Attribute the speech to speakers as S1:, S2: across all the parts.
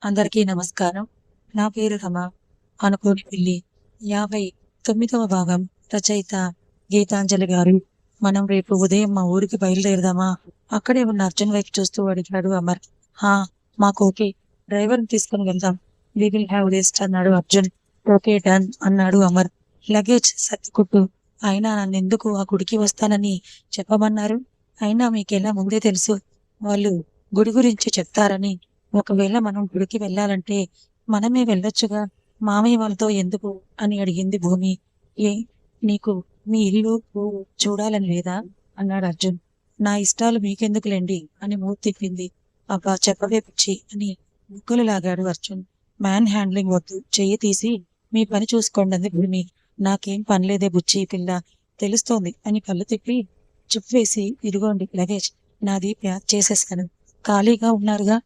S1: అందరికీ నమస్కారం. నా పేరు రమ. అనుకోని పిల్లి 59వ భాగం. రచయిత గీతాంజలి గారు. మనం రేపు ఉదయం మా ఊరికి బయలుదేరదామా? అక్కడే ఉన్న అర్జున్ వైపు చూస్తూ అడిగాడు అమర్. హా, మాకు ఓకే. డ్రైవర్ని తీసుకుని వెళ్దాం. వి విల్ హ్యావ్ రెస్ట్ అన్నాడు అర్జున్. ఓకే డన్ అన్నాడు అమర్. లగేజ్ సర్దుకుంటూ. అయినా నన్నెందుకు ఆ గుడికి వస్తానని చెప్పమన్నారు? అయినా మీకెలా ముందే తెలుసు వాళ్ళు గుడి గురించి చెప్తారని? ఒకవేళ మనం గుడికి వెళ్ళాలంటే మనమే వెళ్ళొచ్చుగా, మామయ్య వాళ్ళతో ఎందుకు అని అడిగింది భూమి. ఏ, నీకు మీ ఇల్లు చూడాలని లేదా అన్నాడు అర్జున్. నా ఇష్టాలు మీకెందుకులేండి అని మూతి తిప్పింది. అబ్బా చెప్పవే పిచ్చి అని ముక్కులు లాగాడు అర్జున్. మ్యాన్ హ్యాండ్లింగ్ వద్దు, చెయ్యి తీసి మీ పని చూసుకోండి భూమి. నాకేం పనిలేదే బుచ్చి పిల్ల, తెలుస్తోంది అని కళ్ళు తిప్పి వేసి ఇదిగోండి లగేజ్, నాది ప్యాక్ చేసేసాను, ఖాళీగా ఉన్నారుగా,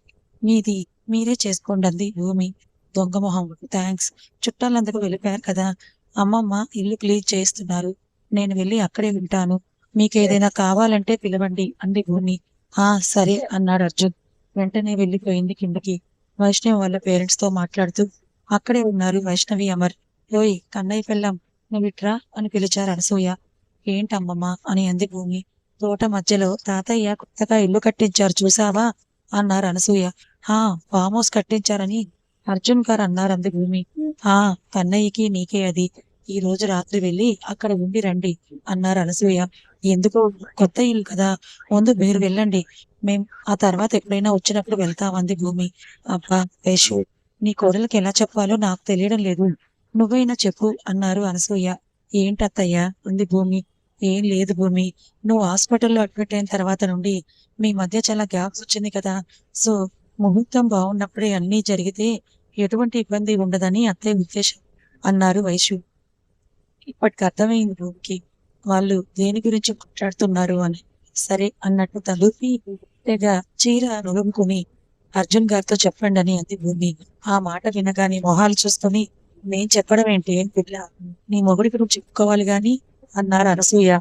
S1: మీది మీరే చేసుకోండి అంది భూమి. దొంగమొహం. థ్యాంక్స్, చుట్టాలందరూ వెళ్ళిపోయారు కదా, అమ్మమ్మ ఇల్లు క్లీన్ చేస్తున్నారు, నేను వెళ్ళి అక్కడే వింటాను, మీకేదైనా కావాలంటే పిలవండి అంది భూమి. ఆ సరే అన్నాడు అర్జున్. వెంటనే వెళ్ళిపోయింది కిందకి. వైష్ణవి వాళ్ళ పేరెంట్స్ తో మాట్లాడుతూ అక్కడే ఉన్నారు వైష్ణవి అమర్. ఓయ్ కన్నయ్య పెళ్ళం, నువ్విట్రా అని పిలిచారు అనసూయ. ఏంటమ్మమ్మ అని అంది భూమి. తోట మధ్యలో తాతయ్య కొత్తగా ఇల్లు కట్టించారు చూసావా అన్నారు అనసూయ. హా, ఫామ్ హౌస్ కట్టించారని అర్జున్ గారు అన్నారు అంది భూమి. ఆ, కన్నయ్యకి నీకే అది, ఈ రోజు రాత్రి వెళ్ళి అక్కడ ఉండి రండి అన్నారు అనసూయ. ఎందుకు, కొత్త ఇల్లు కదా, ముందు మీరు వెళ్ళండి, మేం ఆ తర్వాత ఎప్పుడైనా వచ్చినప్పుడు వెళ్తామంది భూమి. అబ్బా వేషు, నీ కోడలికి ఎలా చెప్పాలో నాకు తెలియడం లేదు, నువ్వైనా చెప్పు అన్నారు అనసూయ. ఏంటత్తయ్యా అంది భూమి. ఏం లేదు భూమి, నువ్వు హాస్పిటల్లో అడ్మిట్ అయిన తర్వాత నుండి మీ మధ్య చాలా గ్యాప్స్ వచ్చింది కదా, సో ముహూర్తం బాగున్నప్పుడే అన్నీ జరిగితే ఎటువంటి ఇబ్బంది ఉండదని అత్తయ్య ఉద్దేశం అన్నారు వైశు. ఇప్పటికి అర్థమైంది భూమికి వాళ్ళు దేని గురించి మాట్లాడుతున్నారు అని. సరే అన్నట్టు తలూపి తెగ చీర నులుముకుని అర్జున్ గారితో చెప్పండి అని అంది భూమి. ఆ మాట వినగానే మొహాలు చూసుకొని, నేను చెప్పడం ఏంటి ఏం పిల్ల, నీ మొగుడికి నువ్వు చెప్పుకోవాలి గాని అన్నారు అనసూయ.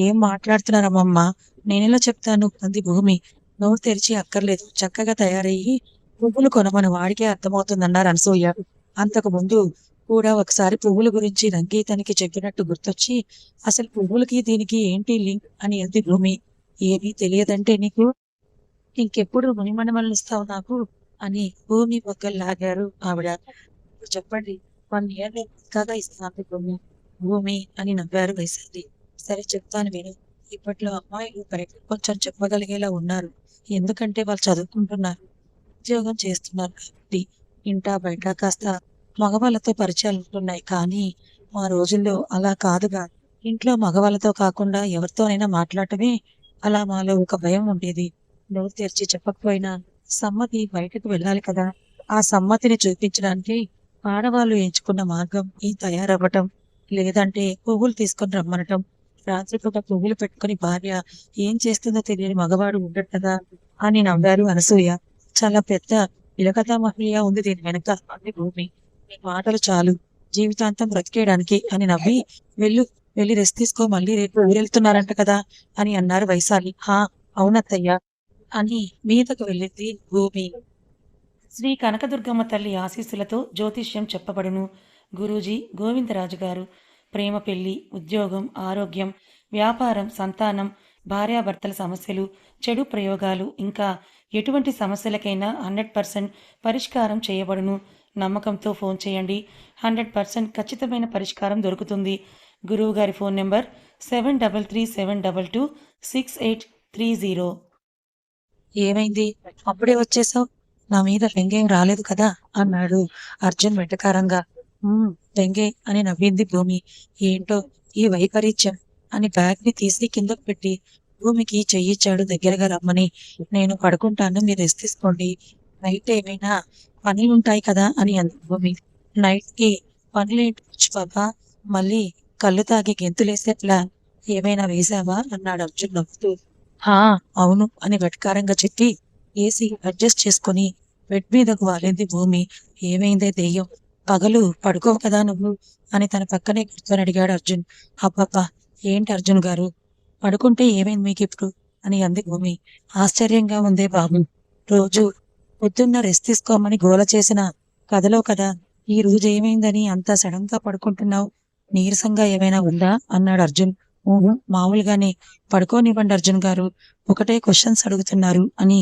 S1: ఏం మాట్లాడుతున్నారమ్మమ్మ, నేనెలా చెప్తాను అంది భూమి. నోరు తెరిచి అక్కర్లేదు, చక్కగా తయారయ్యి పువ్వులు కొనమని వాడికే అర్థమవుతుందన్నారు అనసూయ. అంతకు ముందు కూడా ఒకసారి పువ్వుల గురించి రంగీతనికి చెప్పినట్టు గుర్తొచ్చి, అసలు పువ్వులకి దీనికి ఏంటి లింక్ అని అంది భూమి. ఏమీ తెలియదంటే నీకు, ఇంకెప్పుడు మునిమనమల్ని ఇస్తావు నాకు అని భూమి పక్కలు లాగారు ఆవిడ. ఇప్పుడు చెప్పండి, 1 year పక్కాగా ఇస్తాను భూమి. భూమి అని నవ్వారు వైశాలి. సరే చెప్తాను విను. ఇప్పట్లో అమ్మాయిలు కరెక్ట్ కొంచెం చెప్పగలిగేలా ఉన్నారు, ఎందుకంటే వాళ్ళు చదువుకుంటున్నారు, ఉద్యోగం చేస్తున్నారు కాబట్టి ఇంటా బయట కాస్త మగవాళ్ళతో పరిచయాలు ఉంటున్నాయి. కానీ మా రోజుల్లో అలా కాదుగా, ఇంట్లో మగవాళ్ళతో కాకుండా ఎవరితోనైనా మాట్లాడటమే అలా మాలో ఒక భయం ఉండేది. నోరు తెరిచి చెప్పకపోయినా సమ్మతి బయటకు వెళ్ళాలి కదా, ఆ సమ్మతిని చూపించడానికి ఆడవాళ్ళు ఎంచుకున్న మార్గం ఈ తయారవ్వటం, లేదంటే పువ్వులు తీసుకొని రమ్మనటం. రాత్రిపూట పువ్వులు పెట్టుకుని భార్య ఏం చేస్తుందో తెలియని మగవాడు ఉండడు కదా అని నవ్వారు అనసూయ. చాలా పెద్ద విలకథా మహనీయ ఉంది దీని వెనక అంది భూమి. నీ మాటలు చాలు, జీవితాంతం బ్రతికేయడానికి అని నవ్వి, వెళ్ళు, వెళ్ళి రెస్ట్ తీసుకో, మళ్ళీ రేపు ఊరెళ్తున్నారంట కదా అని అన్నారు వైశాలి. హా అవునత్తయ్య అని మీదకు వెళ్ళింది భూమి. శ్రీ కనకదుర్గమ్మ తల్లి ఆశీస్సులతో జ్యోతిష్యం చెప్పబడును. గురూజీ గోవిందరాజు గారు. ప్రేమ పెళ్లి, ఉద్యోగం, ఆరోగ్యం, వ్యాపారం, సంతానం, భార్యాభర్తల సమస్యలు, చెడు ప్రయోగాలు, ఇంకా ఎటువంటి సమస్యలకైనా 100% పరిష్కారం చేయబడును. నమ్మకంతో ఫోన్ చేయండి, 100% ఖచ్చితమైన పరిష్కారం దొరుకుతుంది. గురువుగారి ఫోన్ నెంబర్ 7337226830. ఏమైంది, అప్పుడే వచ్చేసావు, నా మీద వ్యంగ్యం రాలేదు కదా అన్నాడు అర్జున్ వెటకారంగా. వ్యంగే అని నవ్వింది భూమి. ఏంటో ఈ వైపరీత్యం అని బ్యాగ్ ని తీసి కిందకు పెట్టి భూమికి చెయ్యిచ్చాడు దగ్గరగా రమ్మని. నేను పడుకుంటాను, మీరు రెస్ట్ తీసుకోండి, నైట్ ఏమైనా పనులుంటాయి కదా అని అంది భూమి. నైట్ కి పనులేంటి బాబా, మళ్ళీ కళ్ళు తాగి గెంతులేసే ప్లాన్ ఏమైనా వేశావా అన్నాడు అర్జున్ నవ్వుతూ. హా అవును అని వెటకారంగా చెప్పి ఏసీ అడ్జస్ట్ చేసుకుని బెడ్ మీదకు వాలింది భూమి. ఏమైందే దెయ్యం, పగలు పడుకోవు కదా నువ్వు అని తన పక్కనే కూర్చొని అడిగాడు అర్జున్. అబ్బబ్బా ఏంటి అర్జున్ గారు, పడుకుంటే ఏమైంది మీకు ఇప్పుడు అని అంది భూమి. ఆశ్చర్యంగా ఉందే బాబు, రోజు పొద్దున్న రెస్ట్ తీసుకోమని గోల చేసిన కథలో కదా ఈ రోజు ఏమైందని అంత సడన్ గా పడుకుంటున్నావు? నీరసంగా ఏమైనా ఉందా అన్నాడు అర్జున్. ఊహు, మామూలుగానే. పడుకోనివ్వండి అర్జున్ గారు, ఒకటే క్వశ్చన్స్ అడుగుతున్నారు అని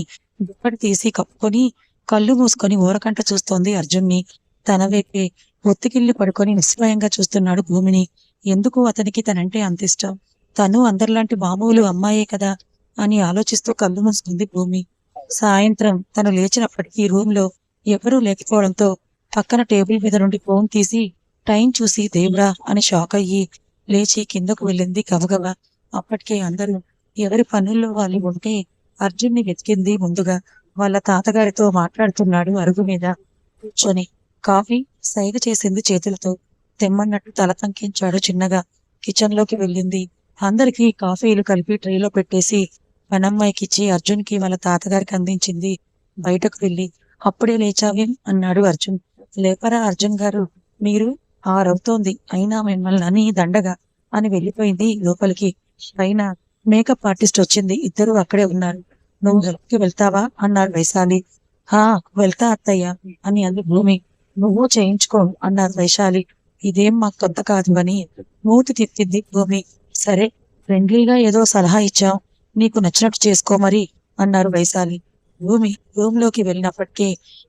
S1: దుప్పటి తీసి కప్పుకొని కళ్ళు మూసుకొని ఊరకంట చూస్తోంది అర్జున్ని. తన వైపే ఒత్తికిల్లి పడుకొని నిస్సహాయంగా చూస్తున్నాడు భూమిని. ఎందుకు అతనికి తనంటే అంత ఇష్టం? తను అందరిలాంటి మామూలు అమ్మాయే కదా అని ఆలోచిస్తూ కళ్ళు మూసుకుంది భూమి. సాయంత్రం తను లేచినప్పటికీ రూమ్ లో ఎవరూ లేకపోవడంతో పక్కన టేబుల్ మీద నుండి ఫోన్ తీసి టైం చూసి దేవుడా అని షాక్ అయ్యి లేచి కిందకు వెళ్ళింది గబగబా. అప్పటికే అందరూ ఎవరి పనుల్లో వాళ్ళు ఉంటే అర్జున్ని వెతికింది ముందుగా. వాళ్ళ తాతగారితో మాట్లాడుతున్నాడు అరుగు మీద కూర్చొని. కాఫీ సైగ చేసింది చేతులతో. తెమ్మన్నట్టు తల పంకించాడు చిన్నగా. కిచెన్ లోకి వెళ్ళింది. అందరికీ కాఫీలు కలిపి ట్రేలో పెట్టేసి పనమ్మాయికిచ్చి అర్జున్కి వాళ్ళ తాతగారికి అందించింది. బయటకు వెళ్ళి అప్పుడే లేచావేం అన్నాడు అర్జున్. లేపరా అర్జున్ గారు, మీరు 6 అవుతోంది, అయినా మిమ్మల్ని అని దండగా అని వెళ్ళిపోయింది లోపలికి. పైన మేకప్ ఆర్టిస్ట్ వచ్చింది, ఇద్దరు అక్కడే ఉన్నారు. నువ్వు హెల్ప్కి వెళ్తావా అన్నారు వైశాలి. హా, వెళ్తా అత్తయ్య అని అంది భూమి. నువ్వు చేయించుకో అన్నారు వైశాలి. ఇదేం మాకు కొత్త కాదు అని మూతి తిప్పింది భూమి. సరే, ఫ్రెండ్లీగా ఏదో సలహా ఇచ్చాం, నీకు నచ్చినట్టు చేసుకో మరి అన్నారు వైశాలి. భూమి రూమ్ లోకి వెళ్ళినప్పటికే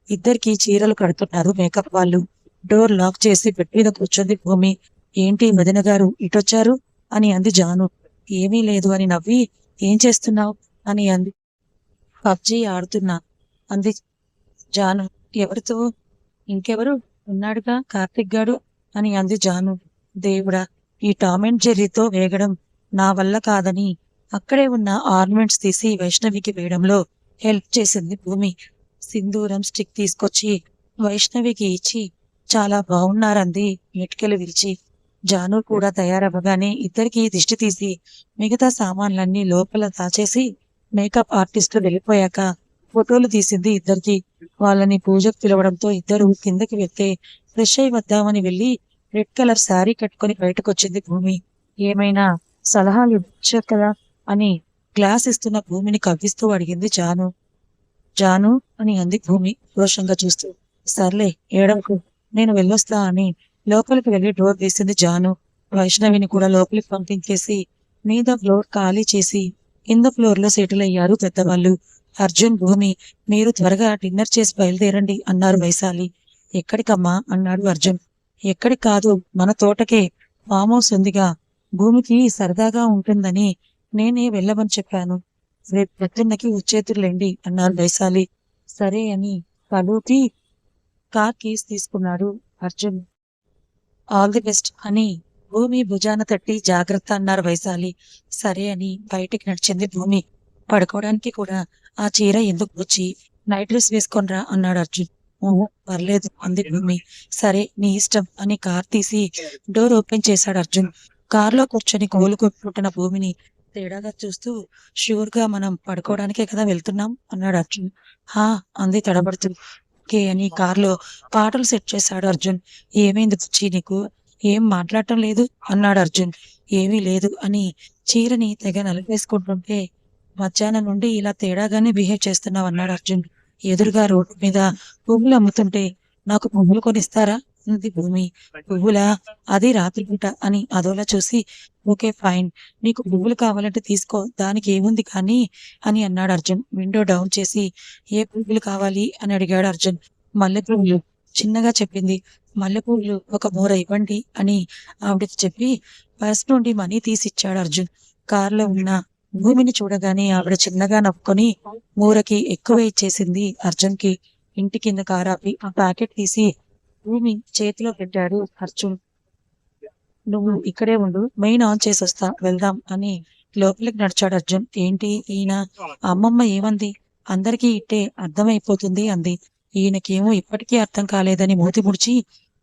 S1: ఇద్దరికి చీరలు కడుతున్నారు మేకప్ వాళ్ళు. డోర్ లాక్ చేసి బెడ్ మీద కూర్చుంది భూమి. ఏంటి వదిన గారు ఇటొచ్చారు అని అంది జాను. ఏమీ లేదు అని నవ్వి, ఏం చేస్తున్నావు అని అంది. పబ్జీ ఆడుతున్నా అంది జాను. ఎవరితో? ఇంకెవరు ఉన్నాడుగా కార్తిక్ గాడు అని అంది జాను. దేవుడా, ఈ టామ్ అండ్ జెర్రీతో వేగడం నా వల్ల కాదని అక్కడే ఉన్న ఆర్నమెంట్స్ తీసి వైష్ణవికి వేయడంలో హెల్ప్ చేసింది భూమి. సింధూరం స్టిక్ తీసుకొచ్చి వైష్ణవికి ఇచ్చి చాలా బాగున్నారంది మెటికెలు విరిచి. జాను కూడా తయారవ్వగానే ఇద్దరికి దిష్టి తీసి మిగతా సామాన్లన్నీ లోపల దాచేసి మేకప్ ఆర్టిస్టు వెళ్ళిపోయాక ఫోటోలు తీసింది ఇద్దరికి. వాళ్ళని పూజకు పిలవడంతో ఇద్దరు కిందకి వెళ్తే ఫ్రెష్ అయి వద్దామని వెళ్ళి రెడ్ కలర్ శారీ కట్టుకొని బయటకొచ్చింది భూమి. ఏమైనా సలహాలు ఇవ్వచ్చు కదా అని గ్లాస్ ఇస్తున్న భూమిని కవ్విస్తూ అడిగింది జాను. జాను అని అంది భూమి రోషంగా చూస్తూ. సర్లే, ఏడవకు, నేను వెళ్ళొస్తా అని లోపలికి వెళ్ళి డోర్ తీసింది జాను. వైష్ణవిని కూడా లోపలికి పంపించేసి మీద ఫ్లోర్ ఖాళీ చేసి కింద ఫ్లోర్ లో సెటిల్ అయ్యారు పెద్దవాళ్ళు. అర్జున్, భూమి, మీరు త్వరగా డిన్నర్ చేసి బయలుదేరండి అన్నారు వైశాలి. ఎక్కడికమ్మా అన్నాడు అర్జున్. ఎక్కడికి కాదు, మన తోటకే, ఫామ్ హౌస్ ఉందిగా, భూమికి సరదాగా ఉంటుందని నేనే వెళ్ళమని చెప్పాను. రేపు పొద్దున్నకి వచ్చేతురులేండి అన్నారు వైశాలి. సరే అని కలూకి కార్ కీస్ తీసుకున్నాడు అర్జున్. ఆల్ ది బెస్ట్ అని భూమి భుజాన తట్టి జాగ్రత్త అన్నారు వైశాలి. సరే అని బయటికి నడిచింది భూమి. పడుకోవడానికి కూడా ఆ చీర ఎందుకు వచ్చి నైట్ డ్రెస్ వేసుకొనిరా అన్నాడు అర్జున్. ఓహో, పర్లేదు అంది భూమి. సరే, నీ ఇష్టం అని కార్ తీసి డోర్ ఓపెన్ చేశాడు అర్జున్. కారులో కూర్చొని కోలు కొట్టుకుంటున్న భూమిని తేడాగా చూస్తూ, ష్యూర్ గా మనం పడుకోవడానికే కదా వెళ్తున్నాం అన్నాడు అర్జున్. హా అంది తడబడుతూ. ఓకే అని కారులో పాటలు సెట్ చేశాడు అర్జున్. ఏమైంది బుచ్చి నీకు, ఏం మాట్లాడటం లేదు అన్నాడు అర్జున్. ఏమీ లేదు అని చీరని తెగ నలిపేసుకుంటుంటే, మధ్యాహ్నం నుండి ఇలా తేడాగానే బిహేవ్ చేస్తున్నావు అన్నాడు అర్జున్. ఎదురుగా రోడ్డు మీద పువ్వులు అమ్ముతుంటే నాకు పువ్వులు కొనిస్తారా అంది భూమి. పువ్వులా? అది రాత్రిపూట అని అదోలా చూసి, ఓకే ఫైన్, నీకు పువ్వులు కావాలంటే తీసుకో, దానికి ఏముంది కానీ అని అన్నాడు అర్జున్ విండో డౌన్ చేసి. ఏ పువ్వులు కావాలి అని అడిగాడు అర్జున్. మల్లె పువ్వులు చిన్నగా చెప్పింది. మల్లె పువ్వులు ఒక మూర ఇవ్వండి అని ఆవిడకి చెప్పి పర్స్ నుండి మనీ తీసిచ్చాడు అర్జున్. కారులో ఉన్న భూమిని చూడగానే ఆవిడ చిన్నగా నవ్వుకొని మూరకి ఎక్కువ ఇచ్చేసింది అర్జున్ కి. ఇంటి కింద కారాపి ఆ ప్యాకెట్ తీసి భూమి చేతిలో పెట్టాడు అర్జున్. నువ్వు ఇక్కడే ఉండు, మెయిన్ ఆన్ చేసి వస్తా, వెళ్దాం అని లోపలికి నడిచాడు అర్జున్. ఏంటి ఈయన, అమ్మమ్మ ఏమంది? అందరికీ ఇట్టే అర్థమైపోతుంది అంది. ఈయనకేమో ఇప్పటికీ అర్థం కాలేదని మూతి ముడిచి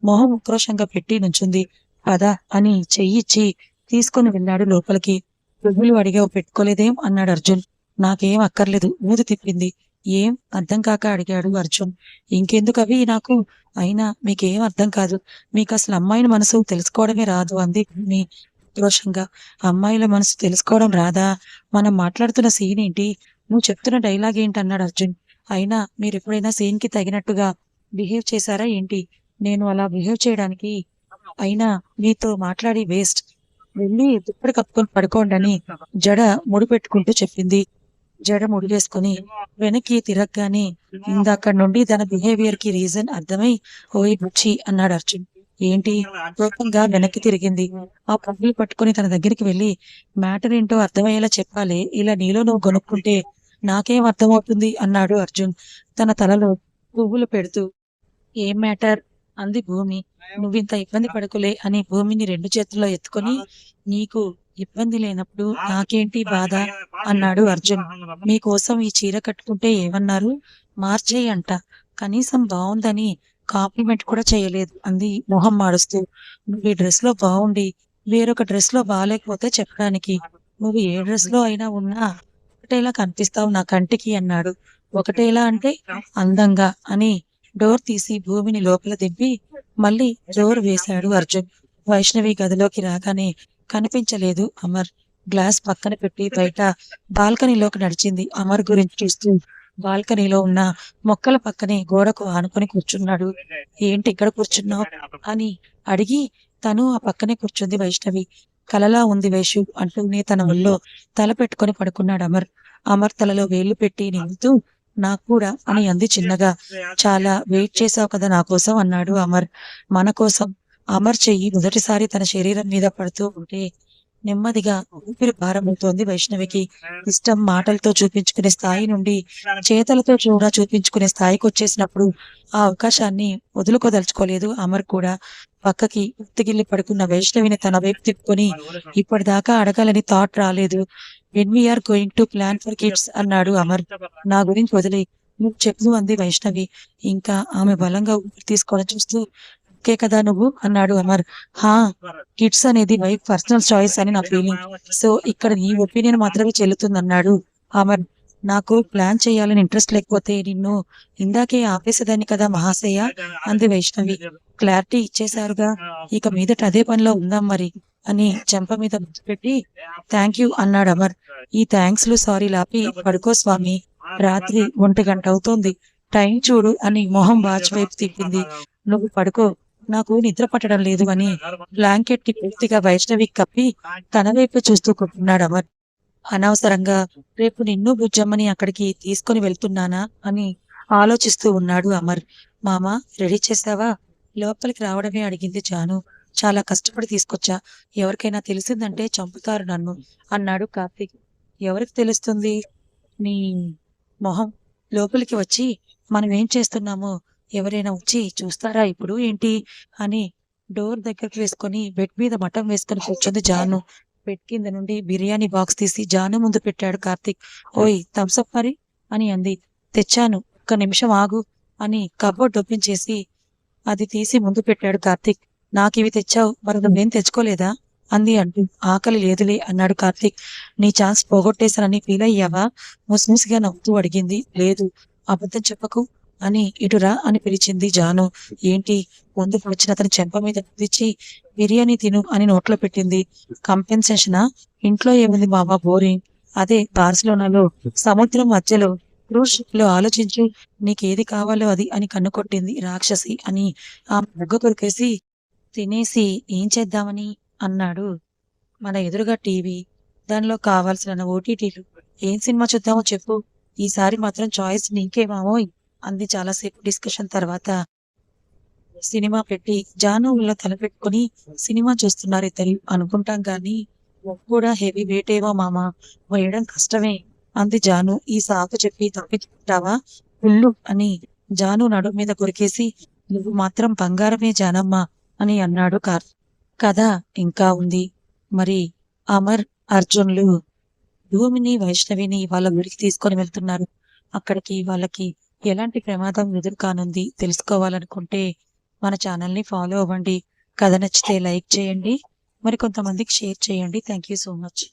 S1: మొహం ఉక్రోషంగా పెట్టి నుంచుంది. పద అని చెయ్యిచ్చి తీసుకుని వెళ్ళాడు లోపలికి. పువ్వులు అడిగావు, పెట్టుకోలేదేం అన్నాడు అర్జున్. నాకేం అక్కర్లేదు మూతి తిప్పింది. ఏం అర్థం కాక అడిగాడు అర్జున్. ఇంకెందుకు అవి నాకు, అయినా మీకేం అర్థం కాదు, మీకు అసలు అమ్మాయిల మనసు తెలుసుకోవడమే రాదు అంది భూమి ఉక్రోషంగా. అమ్మాయిల మనసు తెలుసుకోవడం రాదా? మనం మాట్లాడుతున్న సీన్ ఏంటి, నువ్వు చెప్తున్న డైలాగ్ ఏంటి అన్నాడు అర్జున్. అయినా మీరెప్పుడైనా సీన్‌కి తగినట్టుగా బిహేవ్ చేశారా ఏంటి? నేను అలా బిహేవ్ చేయడానికి అయినా మీతో మాట్లాడి వేస్ట్. వెళ్ళి దుప్పటి కప్పుకొని పడుకోండని జడ ముడిపెట్టుకుంటూ చెప్పింది. జడ ముడివేసుకొని వెనక్కి తిరగగానే ఇందాకడి నుండి తన బిహేవియర్‌కి రీజన్ అర్థమై ఓయ్ బుచ్చి అన్నాడు అర్జున్. ఏంటి? కోపంగా వెనక్కి తిరిగింది. ఆ పువ్వులు పట్టుకొని తన దగ్గరికి వెళ్లి మ్యాటర్ ఏంటో అర్థమయ్యేలా చెప్పాలే. ఇలా నీలో నువ్వు గొనుక్కుంటే నాకేం అర్థమవుతుంది అన్నాడు అర్జున్ తన తలలో పువ్వులు పెడుతూ. ఏం మ్యాటర్? అంది భూమి. నువ్వింత ఇబ్బంది పడకులే అని భూమిని 2 చేతుల్లో ఎత్తుకొని, నీకు ఇబ్బంది లేనప్పుడు నాకేంటి బాధ? అన్నాడు అర్జున్. మీకోసం ఈ చీర కట్టుకుంటే ఏమన్నారు? మార్చేయి అంట. కనీసం బావుందని కాంప్లిమెంట్ కూడా చేయలేదు అంది మొహం మాడుస్తూ. నువ్వు ఈ డ్రెస్‌లో బావుండి, వేరొక డ్రెస్‌లో బాలేకపోతే చెప్పడానికి. నువ్వు ఏ డ్రెస్‌లో అయినా ఉన్నా ఒకటేలా కనిపిస్తావు నా కంటికి అన్నాడు. ఒకటేలా అంటే అందంగా అని డోర్ తీసి భూమిని లోపల దింపి మళ్ళీ డోర్ వేశాడు అర్జున్. వైష్ణవి గదిలోకి రాగానే కనిపించలేదు అమర్. గ్లాస్ పక్కన పెట్టి బయట బాల్కనీలోకి నడిచింది అమర్ గురించి చూస్తూ. బాల్కనీలో ఉన్న మొక్కల పక్కనే గోడకు ఆనుకొని కూర్చున్నాడు. ఏంటి ఇక్కడ కూర్చున్నావు అని అడిగి తను ఆ పక్కనే కూర్చుంది వైష్ణవి. కలలా ఉంది వైషు అంటూనే తన ఒళ్ళో తల పెట్టుకొని పడుకున్నాడు అమర్. అమర్ తలలో వేళ్లు పెట్టి నిమురుతూ నాకు కూడా అని అంది చిన్నగా. చాలా వెయిట్ చేసావు కదా నా కోసం అన్నాడు అమర్. మన కోసం. అమర్ చెయ్యి మొదటిసారి తన శరీరం మీద పడుతూ ఉంటే నెమ్మదిగా ఊపిరి భారమవుతోంది వైష్ణవికి. ఇష్టం మాటలతో చూపించుకునే స్థాయి నుండి చేతలతో కూడా చూపించుకునే స్థాయికి వచ్చేసినప్పుడు ఆ అవకాశాన్ని వదులుకోదలుచుకోలేదు అమర్ కూడా. పక్కకి ఉత్తిగిల్లి పడుకున్న వైష్ణవిని తన వైపు తిప్పుకొని ఇప్పటిదాకా అడగాలని థాట్ రాలేదు. When we're going to plan for kids అన్నాడు అమర్. నా గురించి వదిలే నువ్వు చెప్పు అంది వైష్ణవి. ఇంకా ఆమె బలంగా ఊపిరి తీసుకోవడం చూస్తూ ఓకే కదా నువ్వు అన్నాడు అమర్. హా, కిడ్స్ అనేది వైఫ్ పర్సనల్ చాయిస్ అని నా ఫీలింగ్. సో ఇక్కడ నీ ఒపీనియన్ మాత్రమే చెల్లుతుందన్నాడు అమర్. నాకు ప్లాన్ చేయాలని ఇంట్రెస్ట్ లేకపోతే నిన్ను ఇందాకే ఆపేసేదాన్ని కదా మహాశయ అంది వైష్ణవి. క్లారిటీ ఇచ్చేశారుగా, ఇక మీదట అదే పనిలో ఉందాం మరి అని చెంప మీద ముద్దు పెట్టి థ్యాంక్ యూ అన్నాడు అమర్. ఈ థ్యాంక్స్లు సారీ లాపి పడుకో స్వామి, రాత్రి 1 గంట అవుతోంది, టైం చూడు అని మొహం వాచ్ వైపు తిప్పింది. నువ్వు పడుకో, నాకు నిద్ర పట్టడం లేదు అని బ్లాంకెట్ ని పూర్తిగా వైష్ణవి కప్పి తన వైపు చూస్తూ కూర్చున్నాడు అమర్. అనవసరంగా రేపు నిన్ను బుజ్జమ్మని అక్కడికి తీసుకొని వెళ్తున్నానా అని ఆలోచిస్తూ ఉన్నాడు అమర్. మామ, రెడీ చేశావా? లోపలికి రావడమే అడిగింది జాను. చాలా కష్టపడి తీసుకొచ్చా, ఎవరికైనా తెలిసిందంటే చంపుతారు నన్ను అన్నాడు కార్తీక్. ఎవరికి తెలుస్తుంది? నీ మొహం. లోపలికి వచ్చి మనం ఏం చేస్తున్నామో ఎవరైనా వచ్చి చూస్తారా ఇప్పుడు ఏంటి అని డోర్ దగ్గరికి వేసుకొని బెడ్ మీద మఠం వేసుకొని కూర్చుంది జాను. బెడ్ కింద నుండి బిర్యానీ బాక్స్ తీసి జాను ముందు పెట్టాడు కార్తీక్. ఓయ్ థమ్సప్ మరి అని అంది. తెచ్చాను, ఒక్క నిమిషం ఆగు అని కబోర్డ్ ఓపెన్ చేసి అది తీసి ముందు పెట్టాడు కార్తీక్. నాకివి తెచ్చావు, మరి నువ్వేం తెచ్చుకోలేదా అంది అంటూ. ఆకలి లేదులే అన్నాడు కార్తీక్. నీ ఛాన్స్ పోగొట్టేశానని ఫీల్ అయ్యావా? ముసిముసిగా నవ్వుతూ అడిగింది. లేదు. అబద్ధం చెప్పకు అని ఇటురా అని పిలిచింది జాను. ఏంటి? ముందుకు వచ్చిన అతని చెంప మీద కుదిచ్చి బిర్యానీ తిను అని నోట్లో పెట్టింది. కంపెన్సేషనా? ఇంట్లో ఏముంది మావా, బోరింగ్. అదే బార్సిలోనాలో సముద్రం మధ్యలో క్రూజ్ షిప్ లో ఆలోచించు, నీకేది కావాలో అది అని కన్ను కొట్టింది రాక్షసి అని ఆ బుగ్గ కొరికేసి తినేసి ఏం చేద్దామని అన్నాడు. మన ఎదురుగా టీవీ, దానిలో కావాల్సిన ఓటీటీలు. ఏం సినిమా చూద్దామో చెప్పు, ఈసారి మాత్రం చాయిస్ నీకే మావోయ్ అంది చాలాసేపు డిస్కషన్ తర్వాత. సినిమా పెట్టి జానువుల్లో తలపెట్టుకుని సినిమా చూస్తున్నారు ఇద్దరు అనుకుంటాం గాని కూడా హెవీ వెయిట్ ఏమో మామ, వేయడం కష్టమే అంది జాను. ఈ సాకు చెప్పి తప్పించుకుంటావా పుల్లు అని జాను నడుం మీద కొరికేసి నువ్వు మాత్రం బంగారమే జానమ్మ అని అన్నాడు కార్. కథ ఇంకా ఉంది. మరి అమర్, అర్జున్లు భూమిని వైష్ణవిని వాళ్ళ ఊరికి తీసుకొని వెళ్తున్నారు. అక్కడికి వాళ్ళకి ఎలాంటి ప్రమాదం ఎదురు కానుంది తెలుసుకోవాలనుకుంటే మన ఛానల్ని ఫాలో అవ్వండి. కథ నచ్చితే లైక్ చేయండి, మరి కొంతమందికి షేర్ చేయండి. Thank you so much.